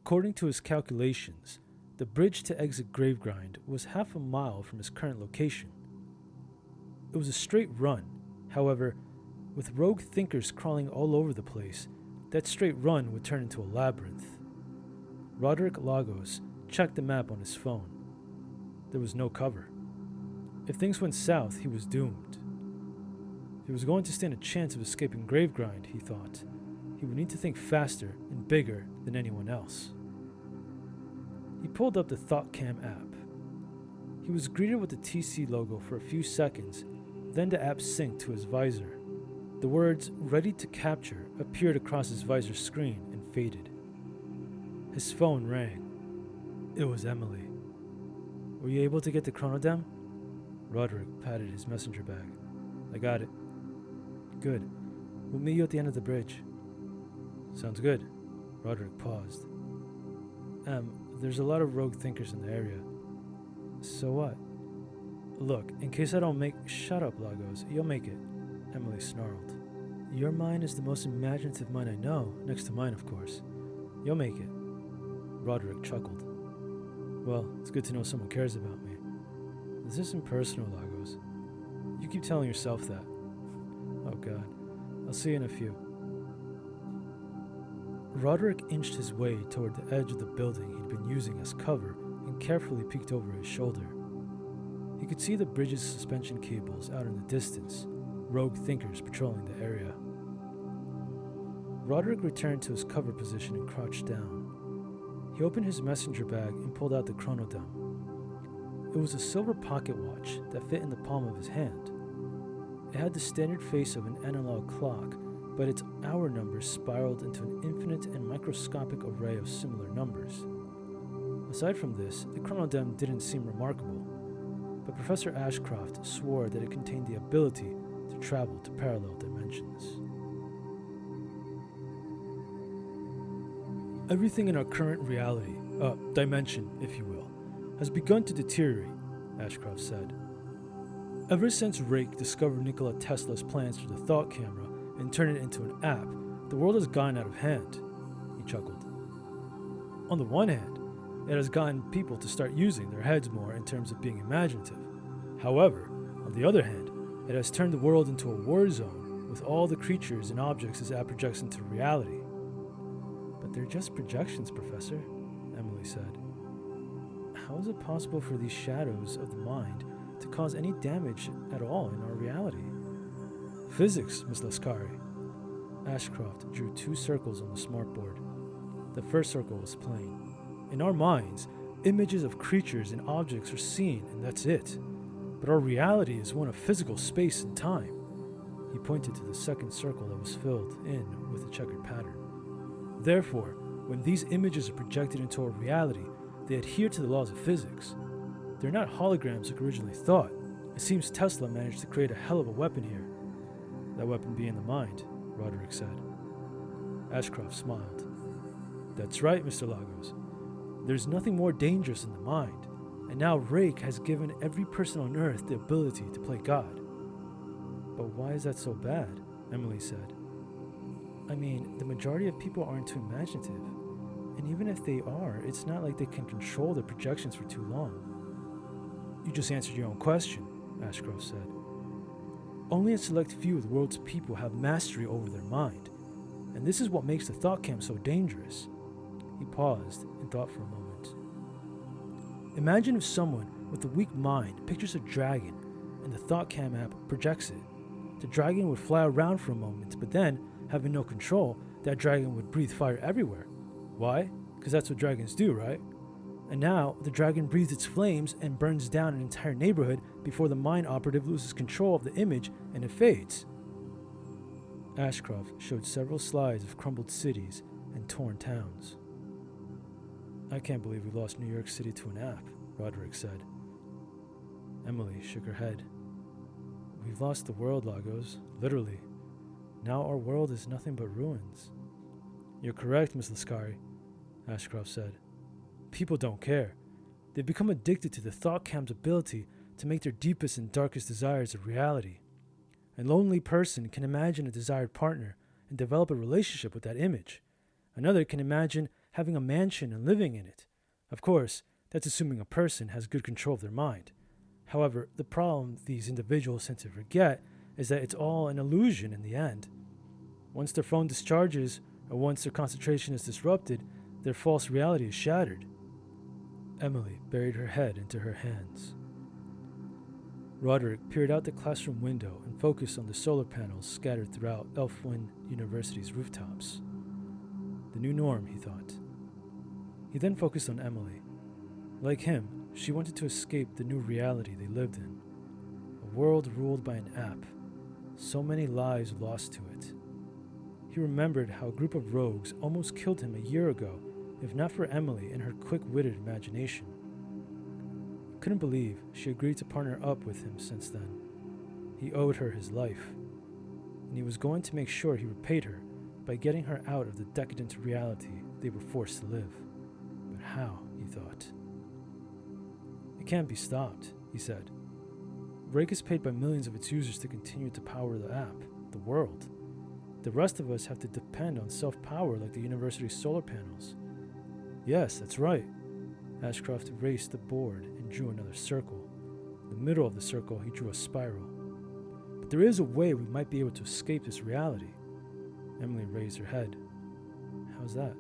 According to his calculations, the bridge to exit Gravegrind was half a mile from his current location. It was a straight run, however, with rogue thinkers crawling all over the place, that straight run would turn into a labyrinth. Roderick Lagos checked the map on his phone. There was no cover. If things went south, he was doomed. If he was going to stand a chance of escaping Gravegrind, he thought, he would need to think faster and bigger than anyone else. He pulled up the ThoughtCam app. He was greeted with the TC logo for a few seconds, then the app synced to his visor. The words "Ready to Capture" appeared across his visor screen and faded. His phone rang. It was Emily. "Were you able to get the chronodem?" Roderick patted his messenger bag. "I got it." "Good. We'll meet you at the end of the bridge." "Sounds good." Roderick paused. There's a lot of rogue thinkers in the area." "So what?" "Look, in case I don't make—" "Shut up, Lagos. You'll make it," Emily snarled. "Your mind is the most imaginative mind I know, next to mine, of course. You'll make it." Roderick chuckled. "Well, it's good to know someone cares about me." "This isn't personal, Lagos. You keep telling yourself that." "Oh God. I'll see you in a few." Roderick inched his way toward the edge of the building he'd been using as cover and carefully peeked over his shoulder. He could see the bridge's suspension cables out in the distance, rogue thinkers patrolling the area. Roderick returned to his cover position and crouched down. He opened his messenger bag and pulled out the chronodem. It was a silver pocket watch that fit in the palm of his hand. It had the standard face of an analog clock, but its hour numbers spiraled into an infinite and microscopic array of similar numbers. Aside from this, the chronodem didn't seem remarkable, but Professor Ashcroft swore that it contained the ability to travel to parallel dimensions. "Everything in our current reality, dimension, if you will, has begun to deteriorate," Ashcroft said. "Ever since Rake discovered Nikola Tesla's plans for the thought camera and turned it into an app, the world has gone out of hand." He chuckled. "On the one hand, it has gotten people to start using their heads more in terms of being imaginative. However, on the other hand, it has turned the world into a war zone with all the creatures and objects this app projects into reality." "But they're just projections, Professor," Emily said. "How is it possible for these shadows of the mind to cause any damage at all in our reality?" "Physics, Miss Laskari." Ashcroft drew 2 circles on the smartboard. The first circle was plain. "In our minds, images of creatures and objects are seen, and that's it. But our reality is one of physical space and time." He pointed to the second circle that was filled in with a checkered pattern. "Therefore, when these images are projected into our reality, they adhere to the laws of physics. They're not holograms like originally thought. It seems Tesla managed to create a hell of a weapon here." "That weapon being the mind," Roderick said. Ashcroft smiled. "That's right, Mr. Lagos. There's nothing more dangerous than the mind, and now Rake has given every person on Earth the ability to play God." "But why is that so bad?" Emily said. "I mean, the majority of people aren't too imaginative, and even if they are, it's not like they can control their projections for too long." "You just answered your own question," Ashcroft said. "Only a select few of the world's people have mastery over their mind, and this is what makes the thought cam so dangerous." He paused and thought for a moment. "Imagine if someone with a weak mind pictures a dragon and the thought cam app projects it. The dragon would fly around for a moment, but then, having no control, that dragon would breathe fire everywhere. Why? Because that's what dragons do, right? And now, the dragon breathes its flames and burns down an entire neighborhood before the mind operative loses control of the image and it fades." Ashcroft showed several slides of crumbled cities and torn towns. "I can't believe we lost New York City to an app," Roderick said. Emily shook her head. "We've lost the world, Lagos, literally. Now our world is nothing but ruins." "You're correct, Miss Laskari," Ashcroft said. "People don't care. They've become addicted to the thought cam's ability to make their deepest and darkest desires a reality. A lonely person can imagine a desired partner and develop a relationship with that image. Another can imagine having a mansion and living in it. Of course, that's assuming a person has good control of their mind. However, the problem these individuals tend to forget is that it's all an illusion in the end. Once their phone discharges, or once their concentration is disrupted, their false reality is shattered. Emily buried her head into her hands. Roderick peered out the classroom window and focused on the solar panels scattered throughout Elfwin University's rooftops. The new norm, he thought. He then focused on Emily. Like him, she wanted to escape the new reality they lived in. A world ruled by an app. So many lives lost to it. He remembered how a group of rogues almost killed him a year ago, if not for Emily and her quick-witted imagination. He couldn't believe she agreed to partner up with him since then. He owed her his life, and he was going to make sure he repaid her by getting her out of the decadent reality they were forced to live. But how, he thought. It can't be stopped, he said. Rake is paid by millions of its users to continue to power the app, the world. The rest of us have to depend on self-power like the university's solar panels. Yes, that's right. Ashcroft erased the board and drew another circle. In the middle of the circle, he drew a spiral. But there is a way we might be able to escape this reality. Emily raised her head. How's that?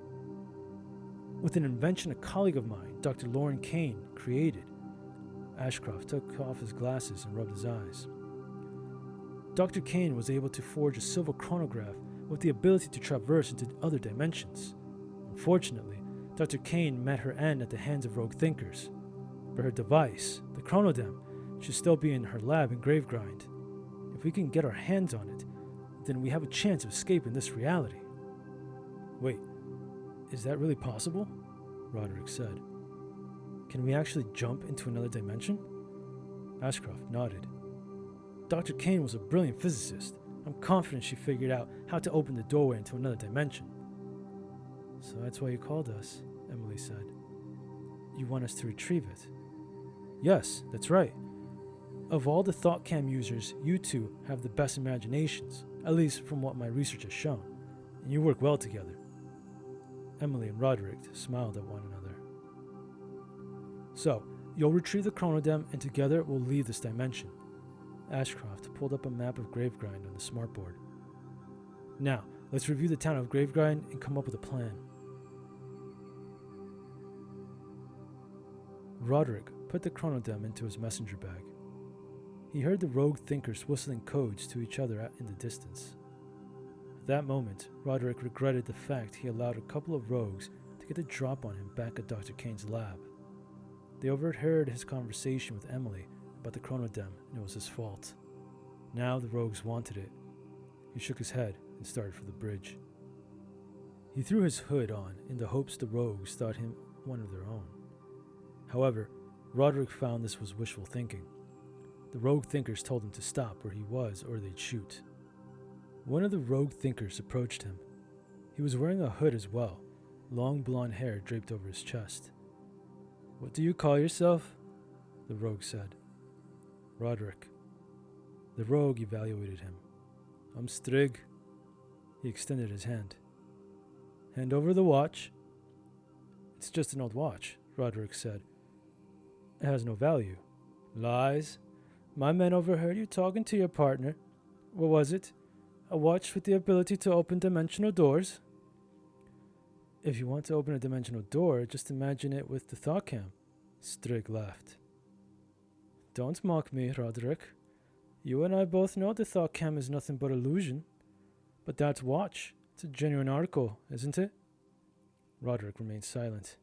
With an invention a colleague of mine, Dr. Lauren Kane, created. Ashcroft took off his glasses and rubbed his eyes. Dr. Kane was able to forge a silver chronograph with the ability to traverse into other dimensions. Unfortunately, Dr. Kane met her end at the hands of rogue thinkers. But her device, the chronodem, should still be in her lab in Gravegrind. If we can get our hands on it, then we have a chance of escaping this reality. Wait, is that really possible? Roderick said. Can we actually jump into another dimension? Ashcroft nodded. Dr. Kane was a brilliant physicist. I'm confident she figured out how to open the doorway into another dimension. So that's why you called us, Emily said. You want us to retrieve it? Yes, that's right. Of all the ThoughtCam users, you two have the best imaginations, at least from what my research has shown, and you work well together. Emily and Roderick smiled at one another. So, you'll retrieve the chronodem and together we'll leave this dimension. Ashcroft pulled up a map of Gravegrind on the smartboard. Now, let's review the town of Gravegrind and come up with a plan. Roderick put the chronodem into his messenger bag. He heard the rogue thinkers whistling codes to each other in the distance. At that moment, Roderick regretted the fact he allowed a couple of rogues to get the drop on him back at Dr. Kane's lab. They overheard his conversation with Emily about the chronodem, and it was his fault. Now the rogues wanted it. He shook his head and started for the bridge. He threw his hood on in the hopes the rogues thought him one of their own. However, Roderick found this was wishful thinking. The rogue thinkers told him to stop where he was or they'd shoot. One of the rogue thinkers approached him. He was wearing a hood as well, long blonde hair draped over his chest. What do you call yourself? The rogue said. Roderick. The rogue evaluated him. I'm Strig. He extended his hand. Hand over the watch. It's just an old watch, Roderick said. It has no value. Lies. My men overheard you talking to your partner. What was it? A watch with the ability to open dimensional doors? If you want to open a dimensional door, just imagine it with the ThoughtCam. Strig laughed. Don't mock me, Roderick. You and I both know the ThoughtCam is nothing but illusion. But that watch, it's a genuine article, isn't it? Roderick remained silent.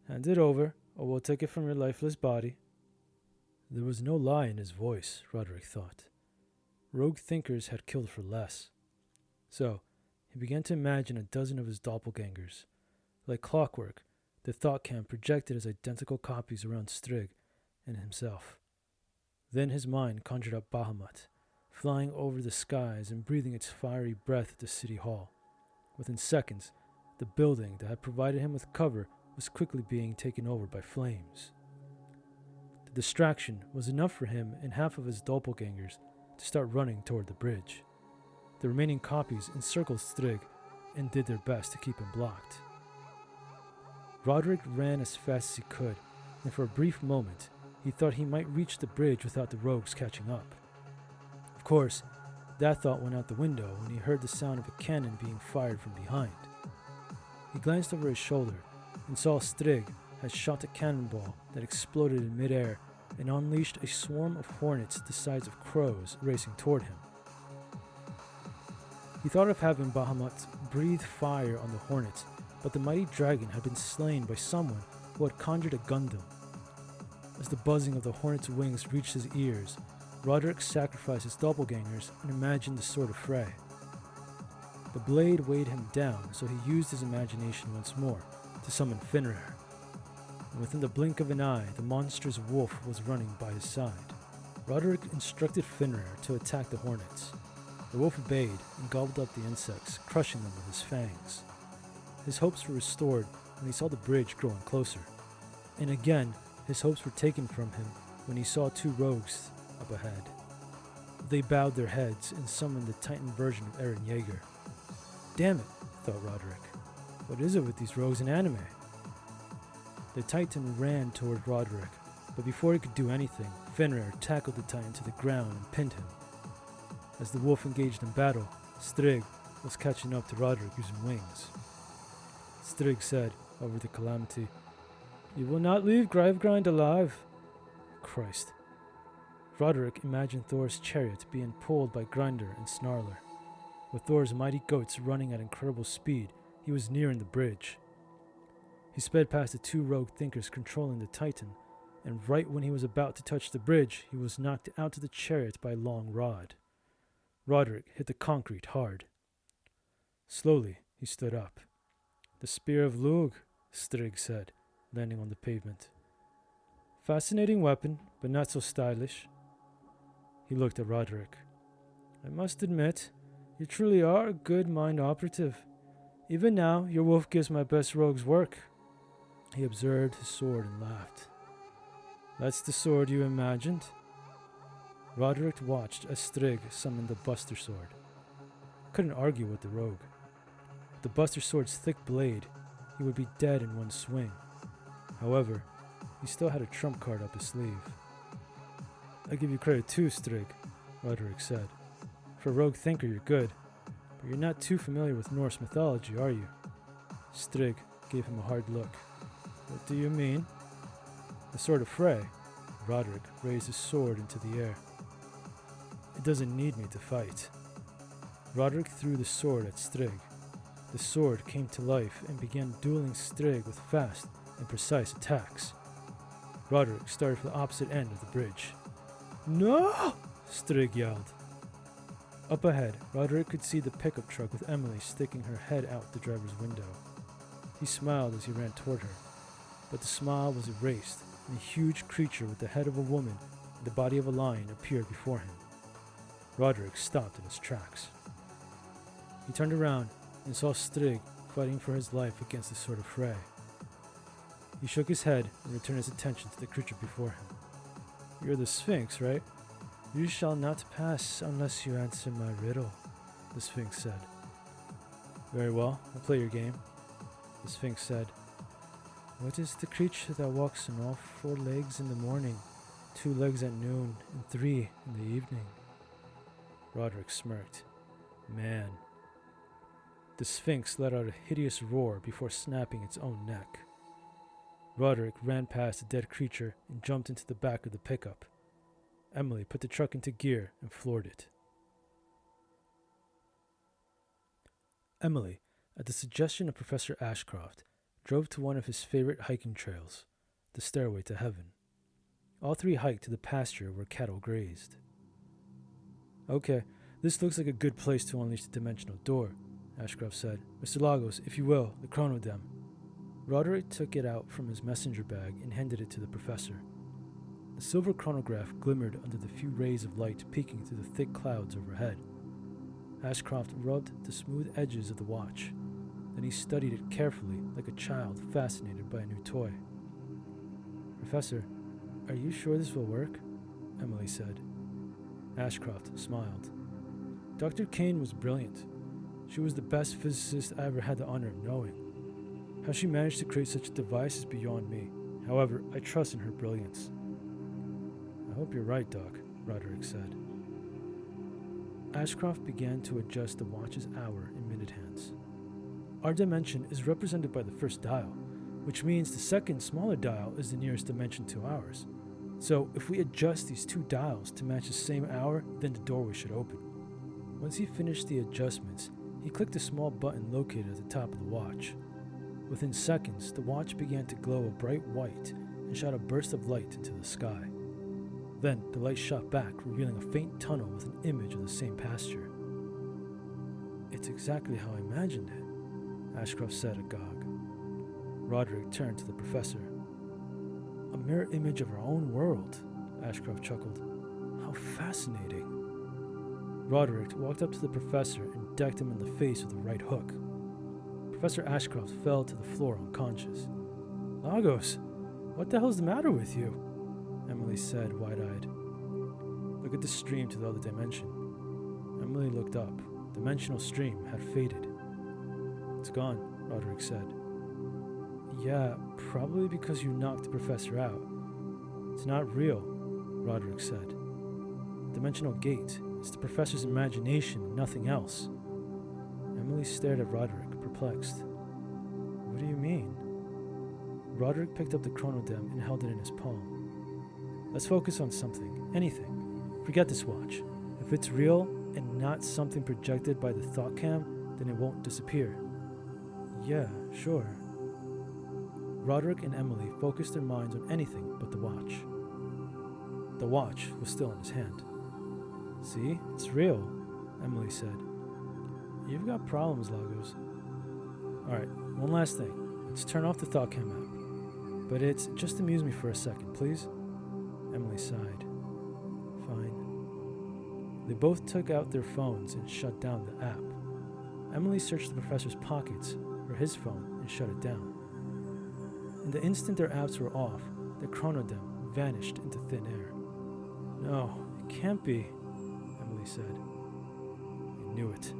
Hand it over, or we'll take it from your lifeless body. There was no lie in his voice, Roderick thought. Rogue thinkers had killed for less. So, he began to imagine a dozen of his doppelgangers. Like clockwork, the ThoughtCam projected as identical copies around Strig and himself. Then his mind conjured up Bahamut, flying over the skies and breathing its fiery breath at the city hall. Within seconds, the building that had provided him with cover was quickly being taken over by flames. The distraction was enough for him and half of his doppelgangers to start running toward the bridge. The remaining copies encircled Strig and did their best to keep him blocked. Roderick ran as fast as he could, and for a brief moment, he thought he might reach the bridge without the rogues catching up. Of course, that thought went out the window when he heard the sound of a cannon being fired from behind. He glanced over his shoulder and saw Strig had shot a cannonball that exploded in midair and unleashed a swarm of hornets the size of crows racing toward him. He thought of having Bahamut breathe fire on the hornets, but the mighty dragon had been slain by someone who had conjured a Gundam. As the buzzing of the hornet's wings reached his ears, Roderick sacrificed his doppelgangers and imagined the sword of Frey. The blade weighed him down, so he used his imagination once more to summon Finrayr. And within the blink of an eye, the monstrous wolf was running by his side. Roderick instructed Finrayr to attack the hornets. The wolf obeyed and gobbled up the insects, crushing them with his fangs. His hopes were restored when he saw the bridge growing closer. And again, his hopes were taken from him when he saw two rogues up ahead. They bowed their heads and summoned the Titan version of Eren Yeager. Damn it, thought Roderick. What is it with these rogues in anime? The Titan ran toward Roderick, but before he could do anything, Finrayr tackled the Titan to the ground and pinned him. As the wolf engaged in battle, Strig was catching up to Roderick using wings. Strig said, over the calamity, "You will not leave Gravegrind alive." Christ. Roderick imagined Thor's chariot being pulled by Grinder and Snarler. With Thor's mighty goats running at incredible speed, he was nearing the bridge. He sped past the two rogue thinkers controlling the Titan, and right when he was about to touch the bridge, he was knocked out of the chariot by a long rod. Roderick hit the concrete hard. Slowly, he stood up. "The Spear of Lug," Strig said, landing on the pavement. "Fascinating weapon, but not so stylish." He looked at Roderick. "I must admit, you truly are a good mind operative. Even now, your wolf gives my best rogues work." He observed his sword and laughed. "That's the sword you imagined?" Roderick watched as Strig summoned the Buster Sword. Couldn't argue with the rogue. With the Buster Sword's thick blade, he would be dead in one swing. However, he still had a trump card up his sleeve. "I give you credit too, Strig," Roderick said. "For a rogue thinker, you're good, but you're not too familiar with Norse mythology, are you?" Strig gave him a hard look. "What do you mean?" "The Sword of Frey." Roderick raised his sword into the air. "It doesn't need me to fight." Roderick threw the sword at Strig. The sword came to life and began dueling Strig with fast and precise attacks. Roderick started from the opposite end of the bridge. "No!" Strig yelled. Up ahead, Roderick could see the pickup truck with Emily sticking her head out the driver's window. He smiled as he ran toward her, but the smile was erased, and a huge creature with the head of a woman and the body of a lion appeared before him. Roderick stopped in his tracks. He turned around and saw Strig fighting for his life against the Sword of Frey. He shook his head and returned his attention to the creature before him. "You're the Sphinx, right? You shall not pass unless you answer my riddle," the Sphinx said. "Very well, I'll play your game," the Sphinx said. "What is the creature that walks on all four legs in the morning, 2 legs at noon, and 3 in the evening?" Roderick smirked. "Man." The Sphinx let out a hideous roar before snapping its own neck. Roderick ran past the dead creature and jumped into the back of the pickup. Emily put the truck into gear and floored it. Emily, at the suggestion of Professor Ashcroft, drove to one of his favorite hiking trails, the Stairway to Heaven. All three hiked to the pasture where cattle grazed. "Okay, this looks like a good place to unleash the dimensional door," Ashcroft said. "Mr. Lagos, if you will, the chronodem." Roderick took it out from his messenger bag and handed it to the professor. The silver chronograph glimmered under the few rays of light peeking through the thick clouds overhead. Ashcroft rubbed the smooth edges of the watch. Then he studied it carefully like a child fascinated by a new toy. "Professor, are you sure this will work?" Emily said. Ashcroft smiled. "Dr. Kane was brilliant. She was the best physicist I ever had the honor of knowing. How she managed to create such a device is beyond me. However, I trust in her brilliance. I hope you're right, Doc, Roderick said. Ashcroft began to adjust the watch's hour and minute hands. Our dimension is represented by the first dial, which means the second smaller dial is the nearest dimension to ours. So if we adjust these two dials to match the same hour, then the doorway should open. Once he finished the adjustments, he clicked a small button located at the top of the watch. Within seconds, the watch began to glow a bright white and shot a burst of light into the sky. Then, the light shot back, revealing a faint tunnel with an image of the same pasture. It's exactly how I imagined it, Ashcroft said agog. Roderick turned to the professor. A mirror image of our own world, Ashcroft chuckled. How fascinating. Roderick walked up to the professor and decked him in the face with a right hook. Professor Ashcroft fell to the floor unconscious. Lagos, what the hell's the matter with you? Emily said, wide-eyed. Look at the stream to the other dimension. Emily looked up. Dimensional stream had faded. It's gone, Roderick said. Yeah, probably because you knocked the professor out. It's not real, Roderick said. Dimensional gate. It's the professor's imagination, nothing else. Emily stared at Roderick, perplexed. What do you mean? Roderick picked up the chronodem and held it in his palm. Let's focus on something, anything. Forget this watch. If it's real and not something projected by the thought cam, then it won't disappear. Yeah, sure. Roderick and Emily focused their minds on anything but the watch. The watch was still in his hand. See, it's real, Emily said. You've got problems, Lagos. Alright, one last thing. Let's turn off the thought cam app. But it's just amuse me for a second, please. Emily sighed. Fine. They both took out their phones and shut down the app. Emily searched the professor's pockets for his phone and shut it down. In the instant their apps were off, the chronodem vanished into thin air. No, it can't be, Emily said. I knew it,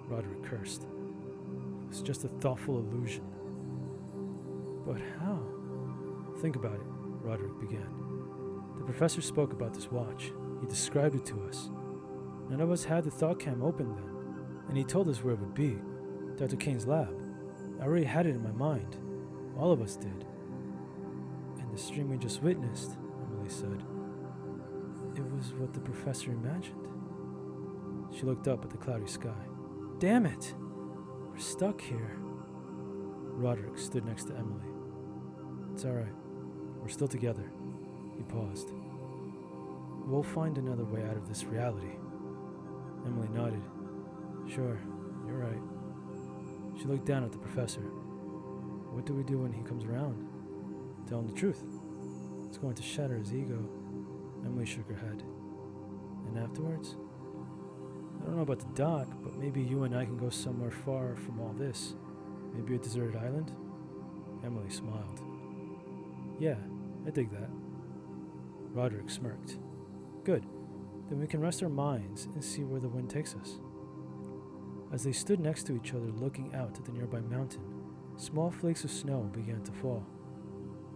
Roderick cursed. It was just a thoughtful illusion. But how? Think about it, Roderick began. The professor spoke about this watch. He described it to us. None of us had the thought cam open then, and he told us where it would be, Dr. Kane's lab. I already had it in my mind. All of us did. And the stream we just witnessed, Emily said, it was what the professor imagined. She looked up at the cloudy sky. Damn it! We're stuck here. Roderick stood next to Emily. It's all right. We're still together. He paused. We'll find another way out of this reality. Emily nodded. Sure, you're right. She looked down at the professor. What do we do when he comes around? Tell him the truth. It's going to shatter his ego. Emily shook her head. And afterwards? I don't know about the doc, but maybe you and I can go somewhere far from all this. Maybe a deserted island? Emily smiled. Yeah, I dig that. Roderick smirked. Good. Then we can rest our minds and see where the wind takes us. As they stood next to each other looking out at the nearby mountain, small flakes of snow began to fall.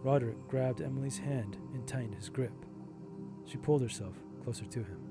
Roderick grabbed Emily's hand and tightened his grip. She pulled herself closer to him.